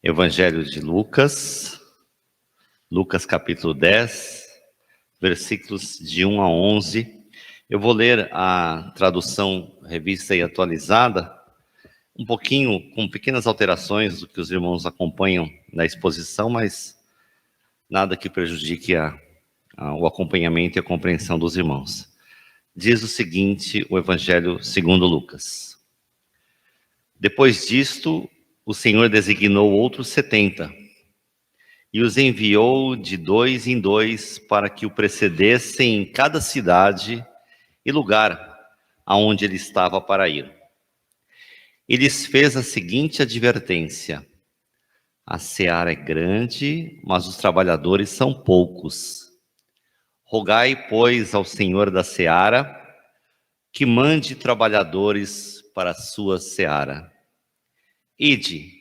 Evangelho de Lucas, Lucas capítulo 10, versículos de 1 a 11. Eu vou ler a tradução revista e atualizada, um pouquinho com pequenas alterações do que os irmãos acompanham na exposição, mas nada que prejudique o acompanhamento e a compreensão dos irmãos. Diz o seguinte, o Evangelho segundo Lucas. Depois disto, o Senhor designou outros 70 e os enviou de 2 em 2 para que o precedessem em cada cidade e lugar aonde ele estava para ir. E lhes fez a seguinte advertência: a seara é grande, mas os trabalhadores são poucos. Rogai, pois, ao Senhor da seara que mande trabalhadores para a sua seara. Ide,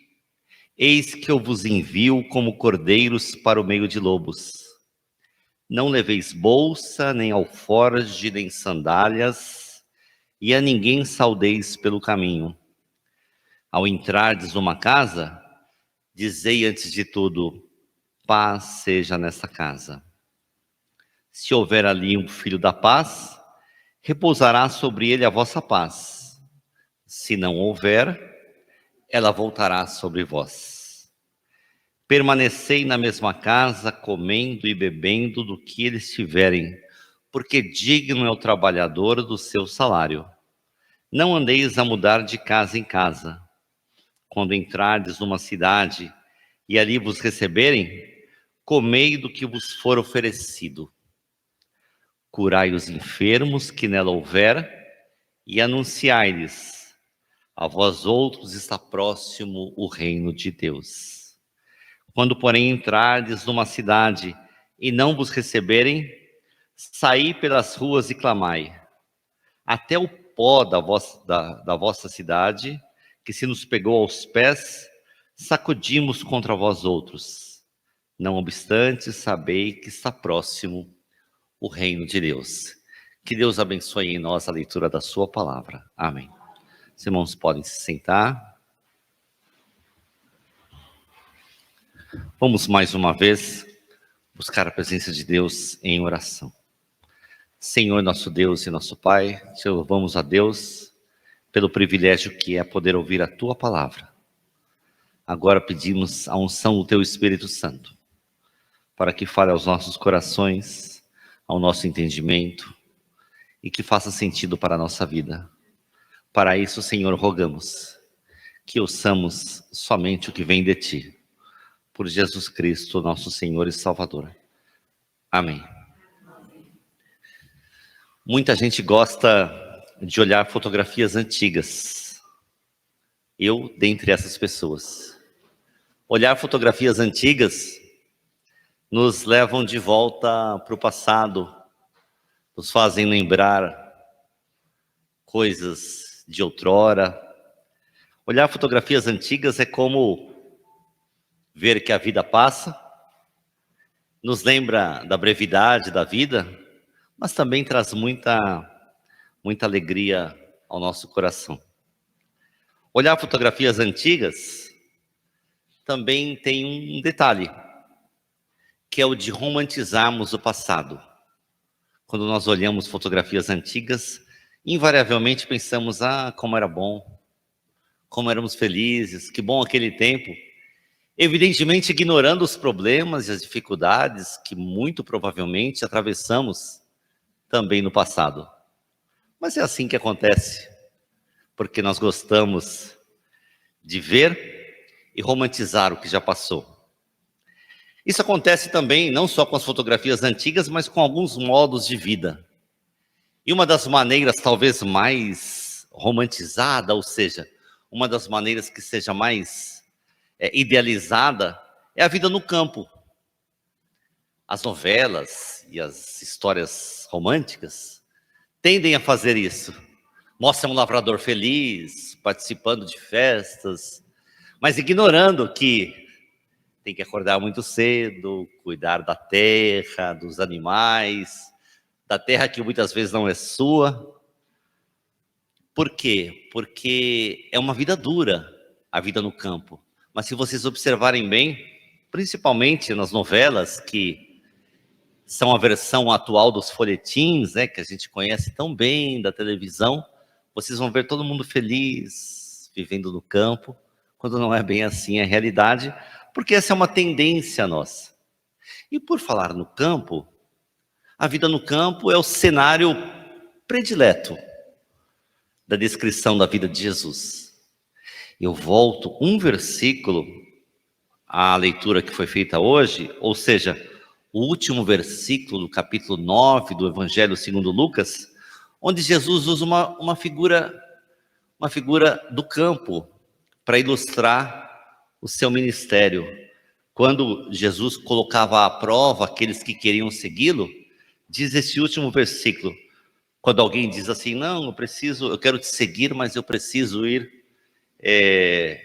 eis que eu vos envio como cordeiros para o meio de lobos. Não leveis bolsa, nem alforje, nem sandálias, e a ninguém saudeis pelo caminho. Ao entrardes numa casa, dizei antes de tudo: paz seja nessa casa. Se houver ali um filho da paz, repousará sobre ele a vossa paz. Se não houver, ela voltará sobre vós. Permanecei na mesma casa, comendo e bebendo do que eles tiverem, porque digno é o trabalhador do seu salário. Não andeis a mudar de casa em casa. Quando entrardes numa cidade e ali vos receberem, comei do que vos for oferecido. Curai os enfermos que nela houver e anunciai-lhes: a vós outros está próximo o reino de Deus. Quando, porém, entrardes numa cidade e não vos receberem, saí pelas ruas e clamai: até o pó da vossa cidade, que se nos pegou aos pés, sacudimos contra vós outros. Não obstante, sabei que está próximo o reino de Deus. Que Deus abençoe em nós a leitura da sua palavra. Amém. Os irmãos podem se sentar. Vamos mais uma vez buscar a presença de Deus em oração. Senhor, nosso Deus e nosso Pai, te louvamos a Deus pelo privilégio que é poder ouvir a Tua palavra. Agora pedimos a unção do Teu Espírito Santo, para que fale aos nossos corações, ao nosso entendimento, e que faça sentido para a nossa vida. Para isso, Senhor, rogamos que ouçamos somente o que vem de Ti. Por Jesus Cristo, nosso Senhor e Salvador. Amém. Muita gente gosta de olhar fotografias antigas. Eu, dentre essas pessoas. Olhar fotografias antigas nos levam de volta para o passado, nos fazem lembrar coisas de outrora. Olhar fotografias antigas é como ver que a vida passa, nos lembra da brevidade da vida, mas também traz muita alegria ao nosso coração. Olhar fotografias antigas também tem um detalhe, que é o de romantizarmos o passado. Quando nós olhamos fotografias antigas, invariavelmente pensamos: como era bom, como éramos felizes, que bom aquele tempo. Evidentemente ignorando os problemas e as dificuldades que muito provavelmente atravessamos também no passado. Mas é assim que acontece, porque nós gostamos de ver e romantizar o que já passou. Isso acontece também não só com as fotografias antigas, mas com alguns modos de vida. E uma das maneiras talvez mais romantizada, ou seja, uma das maneiras que seja mais idealizada, é a vida no campo. As novelas e as histórias românticas tendem a fazer isso. Mostram um lavrador feliz, participando de festas, mas ignorando que tem que acordar muito cedo, cuidar da terra, dos animais, da terra que muitas vezes não é sua. Por quê? Porque é uma vida dura, a vida no campo. mas se vocês observarem bem, principalmente nas novelas, que são a versão atual dos folhetins, né, que a gente conhece tão bem da televisão, vocês vão ver todo mundo feliz, vivendo no campo, quando não é bem assim a realidade, porque essa é uma tendência nossa. E por falar no campo, a vida no campo é o cenário predileto da descrição da vida de Jesus. Eu volto um versículo à leitura que foi feita hoje, ou seja, o último versículo do capítulo 9 do Evangelho segundo Lucas, onde Jesus usa uma figura do campo para ilustrar o seu ministério. Quando Jesus colocava à prova aqueles que queriam segui-lo, diz esse último versículo, quando alguém diz assim, não, eu quero te seguir, mas eu preciso ir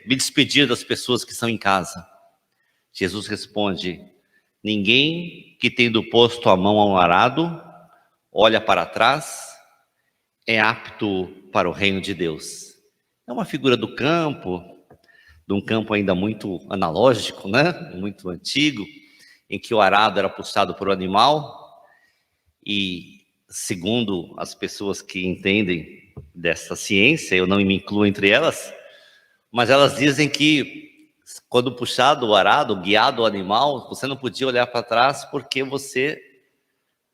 me despedir das pessoas que estão em casa. Jesus responde, ninguém que tendo posto a mão ao arado, olha para trás, é apto para o reino de Deus. É uma figura do campo, de um campo ainda muito analógico, né? Muito antigo, em que o arado era puxado por um animal, e segundo as pessoas que entendem dessa ciência, eu não me incluo entre elas, mas elas dizem que quando puxado o arado, guiado o animal, você não podia olhar para trás porque você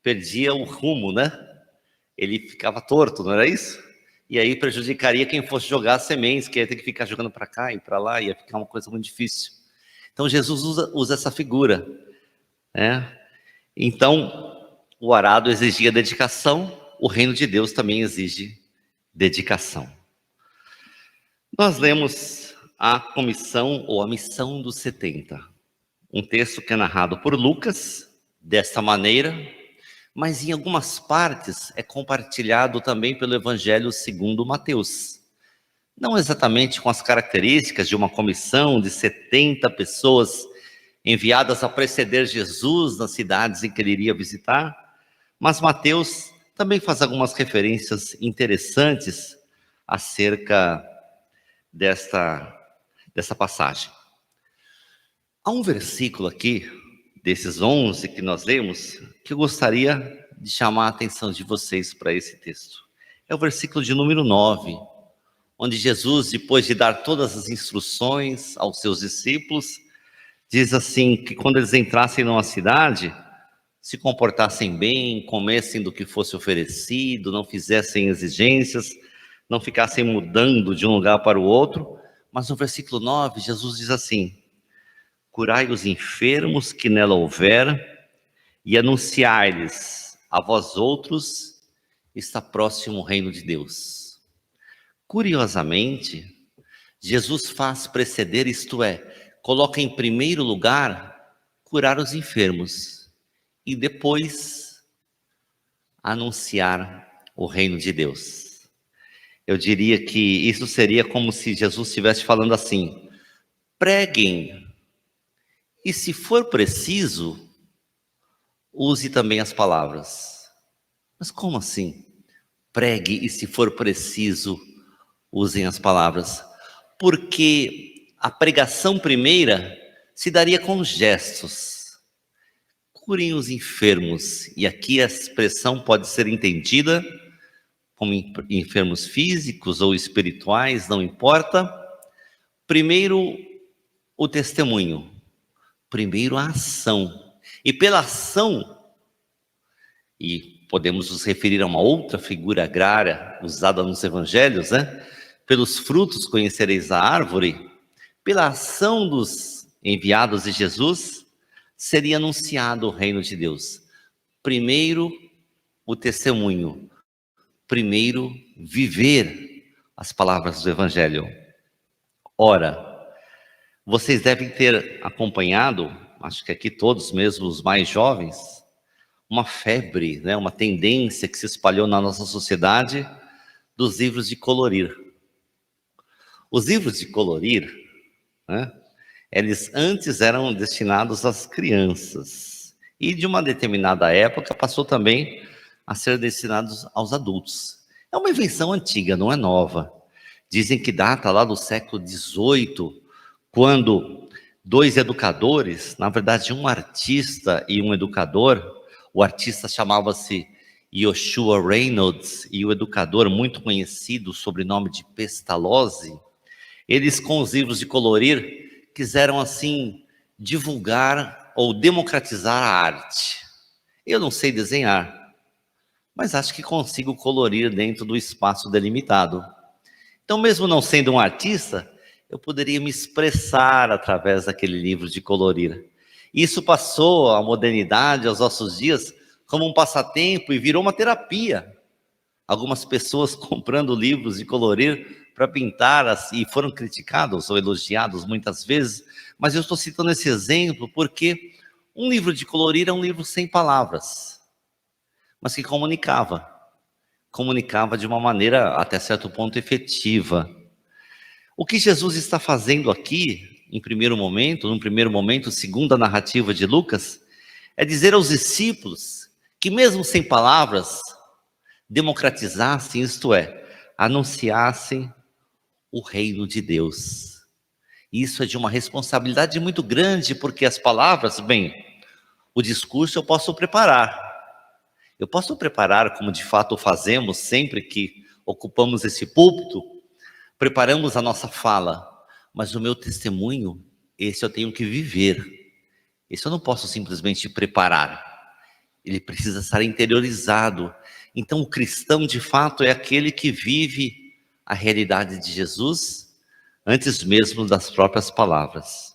perdia o rumo, né? Ele ficava torto, não era isso? E aí prejudicaria quem fosse jogar as sementes, que ia ter que ficar jogando para cá e para lá, ia ficar uma coisa muito difícil. Então Jesus usa essa figura, né? Então o arado exigia dedicação, o reino de Deus também exige dedicação. Nós lemos a comissão ou a missão dos 70, um texto que é narrado por Lucas, desta maneira, mas em algumas partes é compartilhado também pelo Evangelho segundo Mateus. Não exatamente com as características de uma comissão de 70 pessoas enviadas a preceder Jesus nas cidades em que ele iria visitar, mas Mateus também faz algumas referências interessantes acerca dessa passagem. Há um versículo aqui, desses 11 que nós lemos, que eu gostaria de chamar a atenção de vocês para esse texto. É o versículo de número 9, onde Jesus, depois de dar todas as instruções aos seus discípulos, diz assim, que quando eles entrassem numa cidade, se comportassem bem, comessem do que fosse oferecido, não fizessem exigências, não ficassem mudando de um lugar para o outro. Mas no versículo 9, Jesus diz assim, curai os enfermos que nela houver e anunciai-lhes a vós outros está próximo o reino de Deus. Curiosamente, Jesus faz preceder, isto é, coloca em primeiro lugar curar os enfermos e depois anunciar o reino de Deus. Eu diria que isso seria como se Jesus estivesse falando assim, preguem, e se for preciso, use também as palavras. Mas como assim? Pregue, e se for preciso, usem as palavras. Porque a pregação primeira se daria com gestos. Curem os enfermos, e aqui a expressão pode ser entendida como enfermos físicos ou espirituais, não importa. Primeiro, o testemunho. Primeiro, a ação. E pela ação, e podemos nos referir a uma outra figura agrária usada nos evangelhos, né? Pelos frutos conhecereis a árvore. Pela ação dos enviados de Jesus, seria anunciado o reino de Deus. Primeiro, o testemunho. Primeiro, viver as palavras do Evangelho. Ora, vocês devem ter acompanhado, acho que aqui todos, mesmo os mais jovens, uma febre, né, uma tendência que se espalhou na nossa sociedade dos livros de colorir. Os livros de colorir, né, eles antes eram destinados às crianças e de uma determinada época passou também a ser destinados aos adultos. É uma invenção antiga, não é nova. Dizem que data lá do século XVIII, quando dois educadores, na verdade um artista e um educador, o artista chamava-se Joshua Reynolds e o educador, muito conhecido, sobrenome de Pestalozzi, eles com os livros de colorir quiseram assim divulgar ou democratizar a arte. Eu não sei desenhar, mas acho que consigo colorir dentro do espaço delimitado. Então, mesmo não sendo um artista, eu poderia me expressar através daquele livro de colorir. Isso passou à modernidade, aos nossos dias, como um passatempo e virou uma terapia. Algumas pessoas comprando livros de colorir para pintar e foram criticados ou elogiados muitas vezes, mas eu estou citando esse exemplo porque um livro de colorir é um livro sem palavras, mas que comunicava de uma maneira até certo ponto efetiva. O que Jesus está fazendo aqui, num primeiro momento, segundo a narrativa de Lucas, é dizer aos discípulos que mesmo sem palavras, democratizassem, isto é, anunciassem o reino de Deus. Isso é de uma responsabilidade muito grande, porque as palavras, bem, o discurso eu posso preparar. Eu posso preparar, como de fato fazemos sempre que ocupamos esse púlpito, preparamos a nossa fala, mas o meu testemunho, esse eu tenho que viver. Esse eu não posso simplesmente preparar. Ele precisa estar interiorizado. Então, o cristão, de fato, é aquele que vive a realidade de Jesus antes mesmo das próprias palavras.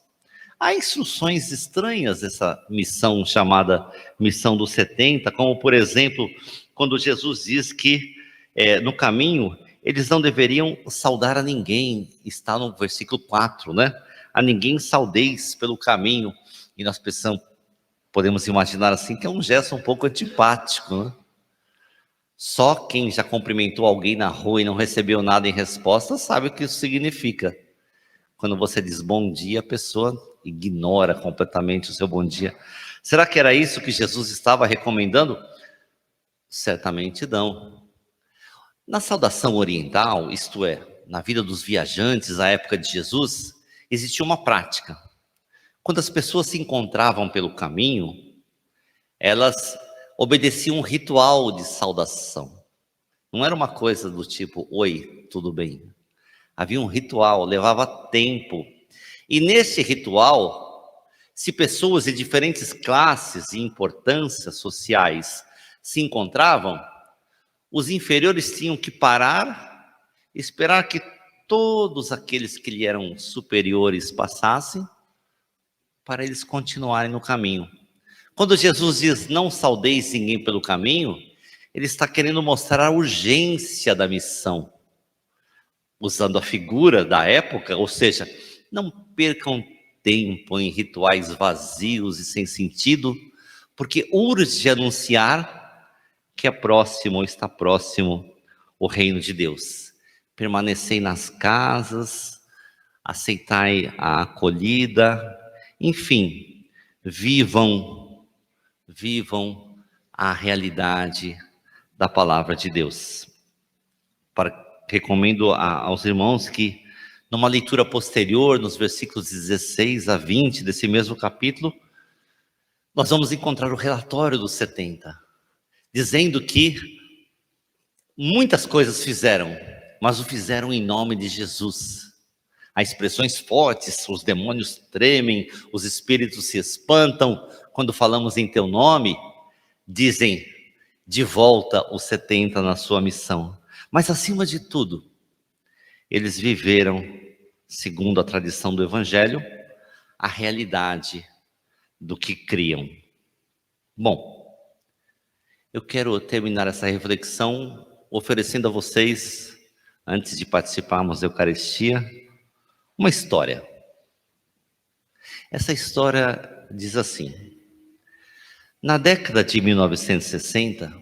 Há instruções estranhas dessa missão chamada Missão dos 70, como, por exemplo, quando Jesus diz que no caminho eles não deveriam saudar a ninguém. Está no versículo 4, né? A ninguém saudeis pelo caminho. E nós podemos imaginar assim que é um gesto um pouco antipático, né? Só quem já cumprimentou alguém na rua e não recebeu nada em resposta sabe o que isso significa. Quando você diz bom dia, a pessoa ignora completamente o seu bom dia. Será que era isso que Jesus estava recomendando? Certamente não. Na saudação oriental, isto é, na vida dos viajantes à época de Jesus, existia uma prática. Quando as pessoas se encontravam pelo caminho, elas obedeciam um ritual de saudação. Não era uma coisa do tipo, oi, tudo bem? Havia um ritual, levava tempo. E nesse ritual, se pessoas de diferentes classes e importâncias sociais se encontravam, os inferiores tinham que parar, esperar que todos aqueles que lhe eram superiores passassem, para eles continuarem no caminho. Quando Jesus diz, não saudeis ninguém pelo caminho, ele está querendo mostrar a urgência da missão, usando a figura da época, ou seja, não percam tempo em rituais vazios e sem sentido, porque urge anunciar que é próximo ou está próximo o reino de Deus. Permanecei nas casas, aceitai a acolhida, enfim, vivam a realidade da palavra de Deus. Recomendo aos irmãos que, numa leitura posterior, nos versículos 16 a 20 desse mesmo capítulo, nós vamos encontrar o relatório dos 70, dizendo que muitas coisas fizeram, mas o fizeram em nome de Jesus. Há expressões fortes, os demônios tremem, os espíritos se espantam. Quando falamos em teu nome, dizem, de volta os 70 na sua missão. Mas acima de tudo, eles viveram, segundo a tradição do Evangelho, a realidade do que criam. Bom, eu quero terminar essa reflexão oferecendo a vocês, antes de participarmos da Eucaristia, uma história. Essa história diz assim: na década de 1960,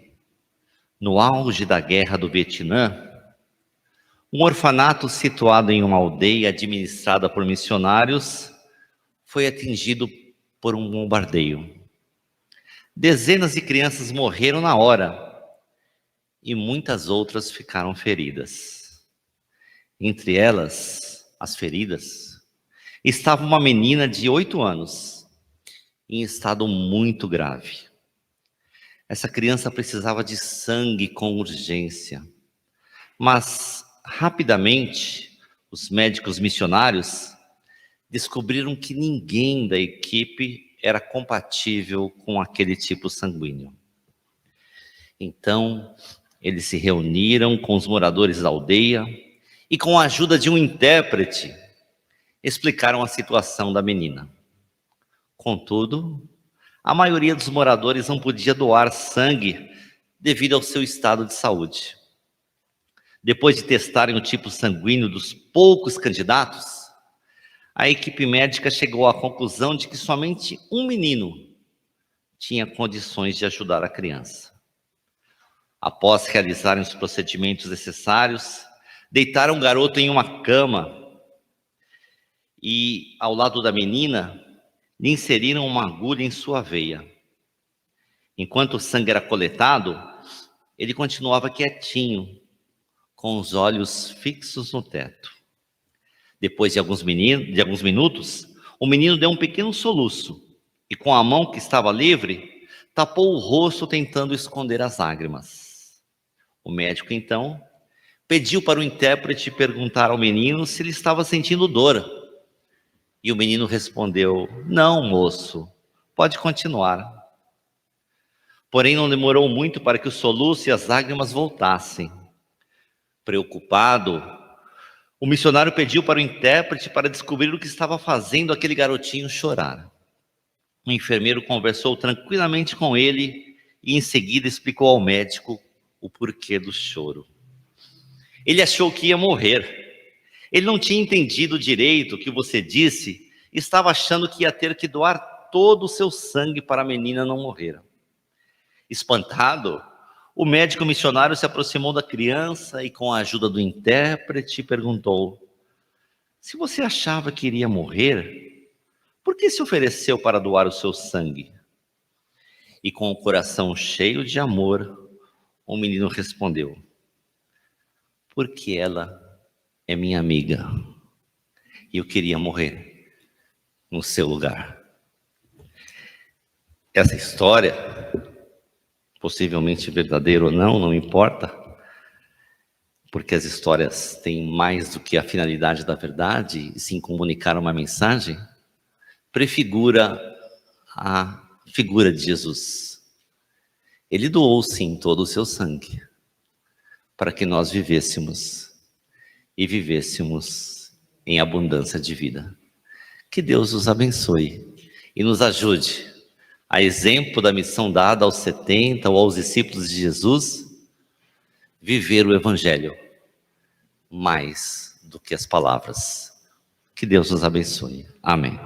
no auge da Guerra do Vietnã, um orfanato situado em uma aldeia administrada por missionários foi atingido por um bombardeio. Dezenas de crianças morreram na hora e muitas outras ficaram feridas. Entre elas, as feridas, Estava uma menina de 8 anos, em estado muito grave. Essa criança precisava de sangue com urgência, mas rapidamente os médicos missionários descobriram que ninguém da equipe era compatível com aquele tipo sanguíneo. Então, eles se reuniram com os moradores da aldeia e, com a ajuda de um intérprete, explicaram a situação da menina. Contudo, a maioria dos moradores não podia doar sangue devido ao seu estado de saúde. Depois de testarem o tipo sanguíneo dos poucos candidatos, a equipe médica chegou à conclusão de que somente um menino tinha condições de ajudar a criança. Após realizarem os procedimentos necessários, deitaram o garoto em uma cama e, ao lado da menina, lhe inseriram uma agulha em sua veia. Enquanto o sangue era coletado, ele continuava quietinho, com os olhos fixos no teto. Depois de alguns minutos, o menino deu um pequeno soluço e, com a mão que estava livre, tapou o rosto tentando esconder as lágrimas. O médico, então, pediu para o intérprete perguntar ao menino se ele estava sentindo dor. E o menino respondeu: "Não, moço, pode continuar." Porém, não demorou muito para que o soluço e as lágrimas voltassem. Preocupado, o missionário pediu para o intérprete para descobrir o que estava fazendo aquele garotinho chorar. O enfermeiro conversou tranquilamente com ele e em seguida explicou ao médico o porquê do choro. Ele achou que ia morrer. Ele não tinha entendido direito o que você disse e estava achando que ia ter que doar todo o seu sangue para a menina não morrer. Espantado, o médico missionário se aproximou da criança e, com a ajuda do intérprete, perguntou: "Se você achava que iria morrer, por que se ofereceu para doar o seu sangue?" E, com o coração cheio de amor, o menino respondeu: "Porque ela é minha amiga e eu queria morrer no seu lugar." Essa história, possivelmente verdadeira ou não, não importa, porque as histórias têm mais do que a finalidade da verdade, e sim comunicar uma mensagem, prefigura a figura de Jesus. Ele doou sim todo o seu sangue para que nós vivêssemos e vivêssemos em abundância de vida. Que Deus nos abençoe e nos ajude, a exemplo da missão dada aos 70 ou aos discípulos de Jesus, viver o Evangelho mais do que as palavras. Que Deus nos abençoe. Amém.